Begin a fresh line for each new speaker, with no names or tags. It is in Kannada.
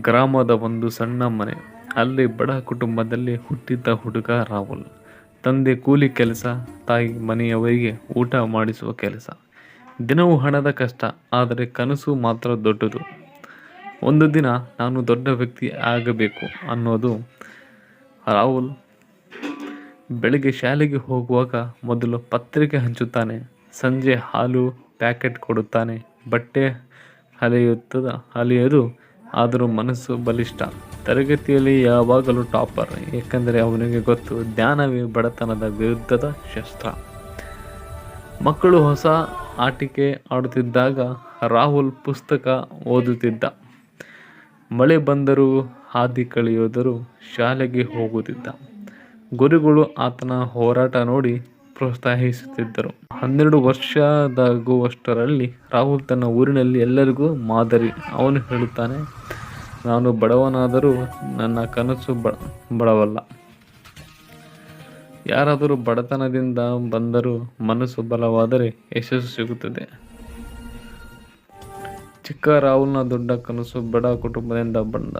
ಗ್ರಾಮದ ಒಂದು ಸಣ್ಣ ಮನೆ. ಅಲ್ಲಿ ಬಡ ಕುಟುಂಬದಲ್ಲಿ ಹುಟ್ಟಿದ್ದ ಹುಡುಗ ರಾಹುಲ್. ತಂದೆ ಕೂಲಿ ಕೆಲಸ, ತಾಯಿ ಮನೆಯವರಿಗೆ ಊಟ ಮಾಡಿಸುವ ಕೆಲಸ. ದಿನವೂ ಹಣದ ಕಷ್ಟ, ಆದರೆ ಕನಸು ಮಾತ್ರ ದೊಡ್ಡದು. ಒಂದು ದಿನ ನಾನು ದೊಡ್ಡ ವ್ಯಕ್ತಿ ಆಗಬೇಕು ಅನ್ನೋದು ರಾಹುಲ್. ಬೆಳಿಗ್ಗೆ ಶಾಲೆಗೆ ಹೋಗುವಾಗ ಮೊದಲು ಪತ್ರಿಕೆ ಹಂಚುತ್ತಾನೆ, ಸಂಜೆ ಹಾಲು ಪ್ಯಾಕೆಟ್ ಕೊಡುತ್ತಾನೆ. ಬಟ್ಟೆ ಅಲಿಯೋದು, ಆದರೂ ಮನಸ್ಸು ಬಲಿಷ್ಠ. ತರಗತಿಯಲ್ಲಿ ಯಾವಾಗಲೂ ಟಾಪರ್, ಏಕೆಂದರೆ ಅವನಿಗೆ ಗೊತ್ತು, ಜ್ಞಾನವೇ ಬಡತನದ ವಿರುದ್ಧದ ಶಸ್ತ್ರ. ಮಕ್ಕಳು ಹೊಸ ಆಟಿಕೆ ಆಡುತ್ತಿದ್ದಾಗ ರಾಹುಲ್ ಪುಸ್ತಕ ಓದುತ್ತಿದ್ದ. ಮಳೆ ಬಂದರೂ ಹಾದಿ ಕಳೆಯೋದರೂ ಶಾಲೆಗೆ ಹೋಗುತ್ತಿದ್ದ. ಗುರುಗಳು ಆತನ ಹೋರಾಟ ನೋಡಿ ಪ್ರೋತ್ಸಾಹಿಸುತ್ತಿದ್ದರು. 12 ವರ್ಷದಾಗುವಷ್ಟರಲ್ಲಿ ರಾಹುಲ್ ತನ್ನ ಊರಿನಲ್ಲಿ ಎಲ್ಲರಿಗೂ ಮಾದರಿ. ಅವನು ಹೇಳುತ್ತಾನೆ, ನಾನು ಬಡವನಾದರೂ ನನ್ನ ಕನಸು ಬಡವಲ್ಲ. ಯಾರಾದರೂ ಬಡತನದಿಂದ ಬಂದರೂ ಮನಸ್ಸು ಬಲವಾದರೆ ಯಶಸ್ಸು ಸಿಗುತ್ತದೆ. ಚಿಕ್ಕ ರಾಹುಲ್ನ ದೊಡ್ಡ ಕನಸು ಬಡ ಕುಟುಂಬದಿಂದ ಬಂದ